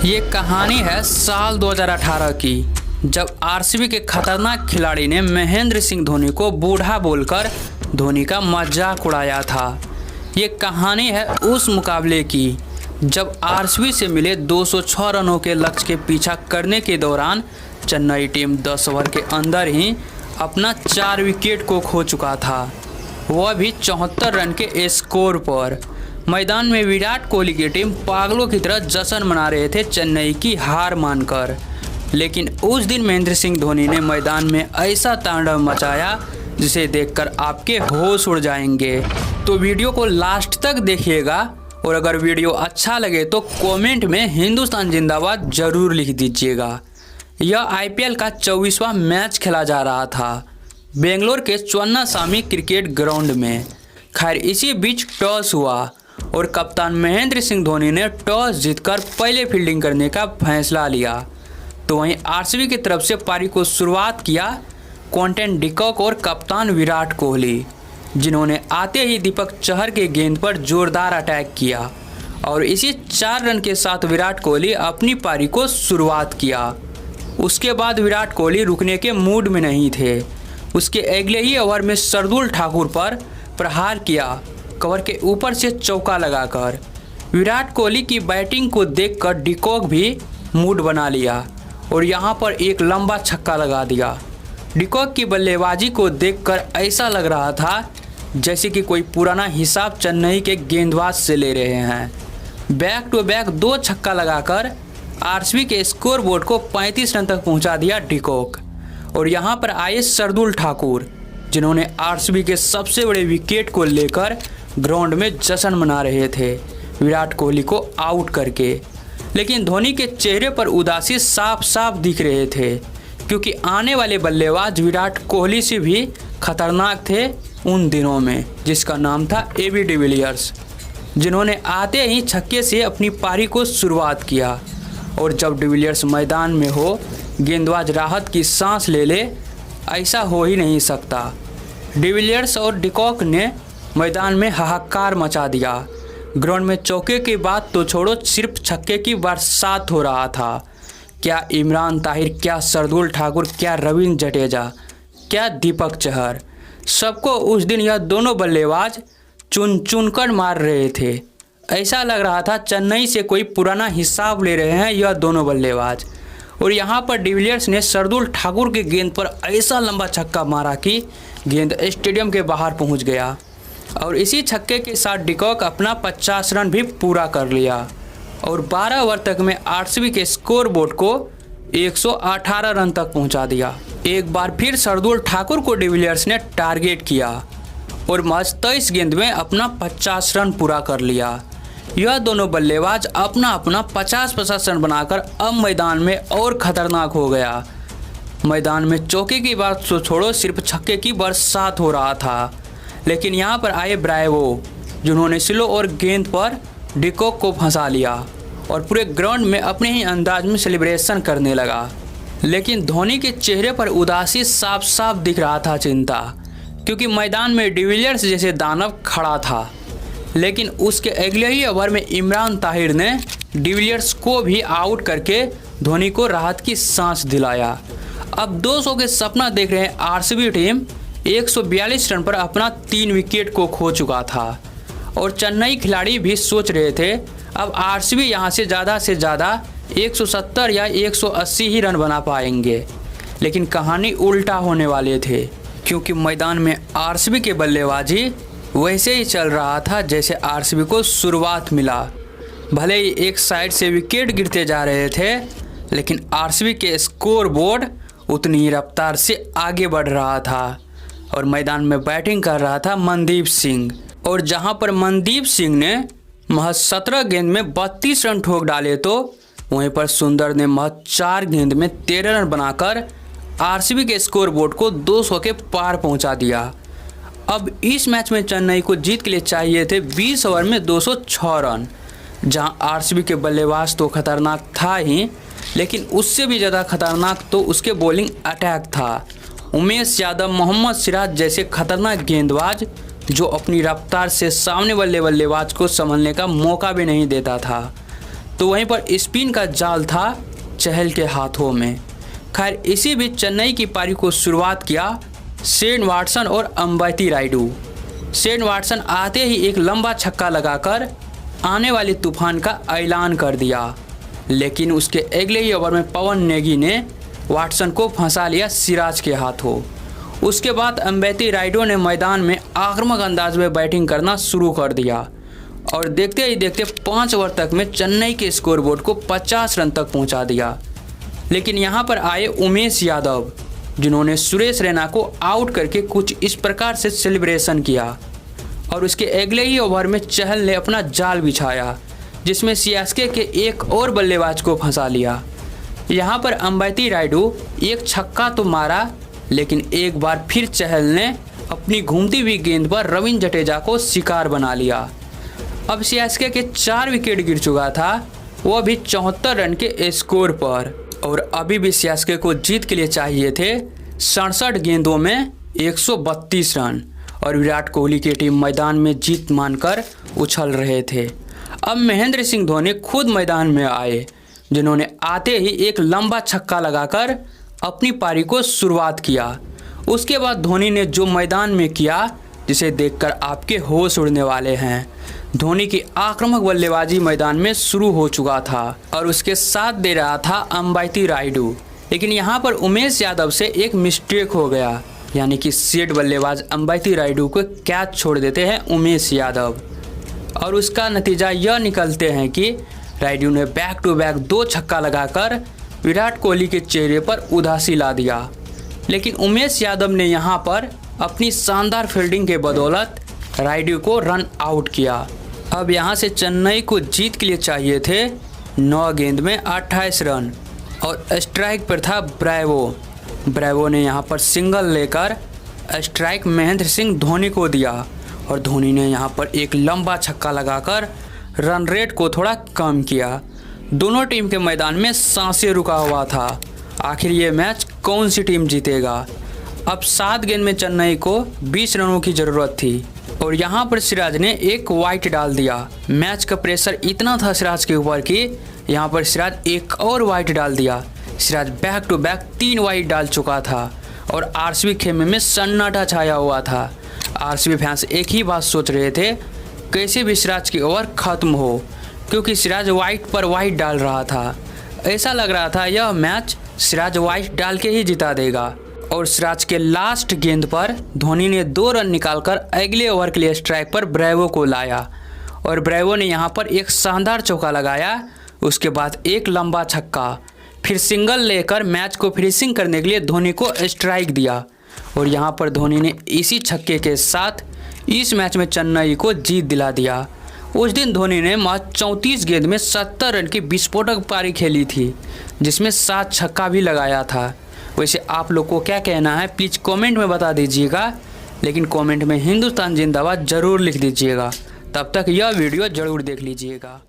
ये कहानी है साल 2018 की, जब आरसीबी के खतरनाक खिलाड़ी ने महेंद्र सिंह धोनी को बूढ़ा बोलकर धोनी का मजाक उड़ाया था। ये कहानी है उस मुकाबले की जब आरसीबी से मिले 206 रनों के लक्ष्य के पीछा करने के दौरान चेन्नई टीम 10 ओवर के अंदर ही अपना 4 विकेट को खो चुका था, वह भी 74 रन के स्कोर पर। मैदान में विराट कोहली की टीम पागलों की तरह जश्न मना रहे थे चेन्नई की हार मानकर, लेकिन उस दिन महेंद्र सिंह धोनी ने मैदान में ऐसा तांडव मचाया जिसे देखकर आपके होश उड़ जाएंगे। तो वीडियो को लास्ट तक देखिएगा और अगर वीडियो अच्छा लगे तो कमेंट में हिंदुस्तान जिंदाबाद जरूर लिख दीजिएगा। यह आईपीएल का 24वां मैच खेला जा रहा था बेंगलोर के चन्नास्वामी क्रिकेट ग्राउंड में। खैर इसी बीच टॉस हुआ और कप्तान महेंद्र सिंह धोनी ने टॉस जीतकर पहले फील्डिंग करने का फैसला लिया। तो वहीं आरसीबी की तरफ से पारी को शुरुआत किया क्विंटन डिकॉक और कप्तान विराट कोहली, जिन्होंने आते ही दीपक चहर के गेंद पर जोरदार अटैक किया और इसी 4 रन के साथ विराट कोहली अपनी पारी को शुरुआत किया। उसके बाद विराट कोहली रुकने के मूड में नहीं थे। उसके अगले ही ओवर में शार्दुल ठाकुर पर प्रहार किया, कवर के ऊपर से चौका लगाकर। विराट कोहली की बैटिंग को देखकर डिकॉक भी मूड बना लिया और यहां पर एक लंबा छक्का लगा दिया। डिकॉक की बल्लेबाजी को देखकर ऐसा लग रहा था जैसे कि कोई पुराना हिसाब चेन्नई के गेंदबाज से ले रहे हैं। बैक टू बैक 2 छक्का लगाकर आरसीबी के स्कोर बोर्ड को 35 रन तक पहुंचा दिया डिकॉक। और यहां पर आए शार्दुल ठाकुर, जिन्होंने आरसीबी के सबसे बड़े विकेट को लेकर ग्राउंड में जश्न मना रहे थे विराट कोहली को आउट करके। लेकिन धोनी के चेहरे पर उदासी साफ साफ दिख रहे थे, क्योंकि आने वाले बल्लेबाज विराट कोहली से भी खतरनाक थे उन दिनों में, जिसका नाम था एबी डिविलियर्स, जिन्होंने आते ही छक्के से अपनी पारी को शुरुआत किया। और जब डिविलियर्स मैदान में हो गेंदबाज राहत की सांस ले ले, ऐसा हो ही नहीं सकता। डिविलियर्स और डिकॉक ने मैदान में हाहाकार मचा दिया। ग्राउंड में चौके की बात तो छोड़ो, सिर्फ छक्के की बरसात हो रहा था। क्या इमरान ताहिर, क्या शार्दुल ठाकुर, क्या रविंद्र जडेजा, क्या दीपक चहर, सबको उस दिन यह दोनों बल्लेबाज चुन चुन कर मार रहे थे। ऐसा लग रहा था चेन्नई से कोई पुराना हिसाब ले रहे हैं यह दोनों बल्लेबाज। और यहाँ पर डिविलियर्स ने शार्दुल ठाकुर की गेंद पर ऐसा लंबा छक्का मारा कि गेंद स्टेडियम के बाहर पहुँच गया। और इसी छक्के के साथ डिकॉक अपना 50 रन भी पूरा कर लिया और 12 ओवर तक में आरसीबी के स्कोर बोर्ड को 118 रन तक पहुंचा दिया। एक बार फिर शार्दुल ठाकुर को डिविलियर्स ने टारगेट किया और महज 23 गेंद में अपना 50 रन पूरा कर लिया। यह दोनों बल्लेबाज अपना अपना 50-50 रन बनाकर अब मैदान में और खतरनाक हो गया। मैदान में चौके की बात तो छोड़ो, सिर्फ छक्के की बरसात हो रहा था। लेकिन यहाँ पर आए ब्रावो, जिन्होंने स्लो और गेंद पर डिकॉक को फंसा लिया और पूरे ग्राउंड में अपने ही अंदाज में सेलिब्रेशन करने लगा। लेकिन धोनी के चेहरे पर उदासी साफ साफ दिख रहा था, चिंता, क्योंकि मैदान में डिविलियर्स जैसे दानव खड़ा था। लेकिन उसके अगले ही ओवर में इमरान ताहिर ने डिविलियर्स को भी आउट करके धोनी को राहत की सांस दिलाया। अब 200 के सपना देख रहे आरसीबी टीम 142 रन पर अपना 3 विकेट को खो चुका था और चेन्नई खिलाड़ी भी सोच रहे थे अब आरसीबी यहां से ज़्यादा 170 या 180 ही रन बना पाएंगे। लेकिन कहानी उल्टा होने वाले थे, क्योंकि मैदान में आरसीबी के बल्लेबाजी वैसे ही चल रहा था जैसे आरसीबी को शुरुआत मिला। भले ही एक साइड से विकेट गिरते जा रहे थे, लेकिन आरसीबी के स्कोर बोर्ड उतनी ही रफ्तार से आगे बढ़ रहा था और मैदान में बैटिंग कर रहा था मनदीप सिंह। और जहां पर मनदीप सिंह ने महज 17 गेंद में 32 रन ठोक डाले, तो वहीं पर सुंदर ने महज 4 गेंद में 13 रन बनाकर आरसीबी के स्कोर बोर्ड को 200 के पार पहुंचा दिया। अब इस मैच में चेन्नई को जीत के लिए चाहिए थे 20 ओवर में 206 रन, जहां आरसीबी के बल्लेबाज तो खतरनाक था ही, लेकिन उससे भी ज़्यादा खतरनाक तो उसके बॉलिंग अटैक था। उमेश यादव, मोहम्मद सिराज जैसे खतरनाक गेंदबाज जो अपनी रफ्तार से सामने वाले बल्लेबाज को संभलने का मौका भी नहीं देता था। तो वहीं पर स्पिन का जाल था चहल के हाथों में। खैर इसी बीच चेन्नई की पारी को शुरुआत किया शेन वाटसन और अंबैती रायडू। शेन वाटसन आते ही एक लंबा छक्का लगाकर आने वाले तूफान का ऐलान कर दिया, लेकिन उसके अगले ही ओवर में पवन नेगी ने वाटसन को फंसा लिया सिराज के हाथों। उसके बाद अंबैती रायडू ने मैदान में आक्रामक अंदाज में बैटिंग करना शुरू कर दिया और देखते ही देखते 5 ओवर तक में चेन्नई के स्कोरबोर्ड को 50 रन तक पहुंचा दिया। लेकिन यहां पर आए उमेश यादव, जिन्होंने सुरेश रैना को आउट करके कुछ इस प्रकार से सेलिब्रेशन किया और उसके अगले ही ओवर में चहल ने अपना जाल बिछाया, जिसमें सीएसके के एक और बल्लेबाज को फंसा लिया। यहाँ पर अंबैती रायडू एक छक्का तो मारा, लेकिन एक बार फिर चहल ने अपनी घूमती हुई गेंद पर रविंद्र जडेजा को शिकार बना लिया। अब सीएसके के 4 विकेट गिर चुका था, वह भी 74 रन के स्कोर पर, और अभी भी सीएसके को जीत के लिए चाहिए थे 67 गेंदों में 132 रन, और विराट कोहली की टीम मैदान में जीत मानकर उछल रहे थे। अब महेंद्र सिंह धोनी खुद मैदान में आए, जिन्होंने आते ही एक लंबा छक्का लगाकर अपनी पारी को शुरुआत किया। उसके बाद धोनी ने जो मैदान में किया, जिसे देखकर आपके होश उड़ने वाले हैं। धोनी की आक्रामक बल्लेबाजी मैदान में शुरू हो चुका था और उसके साथ दे रहा था अंबैती रायडू, लेकिन यहाँ पर उमेश यादव से एक मिस्टेक हो गया, यानी कि सेट बल्लेबाज अंबैती रायडू को कैच छोड़ देते हैं उमेश यादव, और उसका नतीजा यह निकलते हैं कि रायडू ने बैक टू बैक 2 छक्का लगाकर विराट कोहली के चेहरे पर उदासी ला दिया। लेकिन उमेश यादव ने यहाँ पर अपनी शानदार फील्डिंग के बदौलत रायडू को रन आउट किया। अब यहाँ से चेन्नई को जीत के लिए चाहिए थे 9 गेंद में 28 रन, और स्ट्राइक पर था ब्रेवो ने यहाँ पर सिंगल लेकर स्ट्राइक महेंद्र सिंह धोनी को दिया, और धोनी ने यहाँ पर एक लंबा छक्का लगाकर रन रेट को थोड़ा कम किया। दोनों टीम के मैदान में सांसें रुका हुआ था, आखिर ये मैच कौन सी टीम जीतेगा। अब 7 गेंद में चेन्नई को 20 रनों की ज़रूरत थी, और यहाँ पर सिराज ने एक वाइट डाल दिया। मैच का प्रेशर इतना था सिराज के ऊपर कि यहाँ पर सिराज एक और वाइट डाल दिया। Siraj back to back 3 wide डाल चुका था, और आरसीबी खेमे में सन्नाटा छाया हुआ था। आरसीबी फैंस एक ही बात सोच रहे थे, कैसे भी सिराज की ओवर ख़त्म हो, क्योंकि सिराज वाइट पर वाइट डाल रहा था। ऐसा लग रहा था यह मैच सिराज वाइट डाल के ही जिता देगा। और सिराज के लास्ट गेंद पर धोनी ने 2 रन निकालकर अगले ओवर के लिए स्ट्राइक पर ब्रेवो को लाया, और ब्रेवो ने यहाँ पर एक शानदार चौका लगाया। उसके बाद एक लंबा छक्का, फिर सिंगल लेकर मैच को फिनिशिंग करने के लिए धोनी को स्ट्राइक दिया, और यहाँ पर धोनी ने इसी छक्के के साथ इस मैच में चेन्नई को जीत दिला दिया। उस दिन धोनी ने मात्र 34 गेंद में 70 रन की विस्फोटक पारी खेली थी, जिसमें 7 छक्का भी लगाया था। वैसे आप लोग को क्या कहना है प्लीज़ कमेंट में बता दीजिएगा, लेकिन कमेंट में हिंदुस्तान जिंदाबाद ज़रूर लिख दीजिएगा। तब तक यह वीडियो ज़रूर देख लीजिएगा।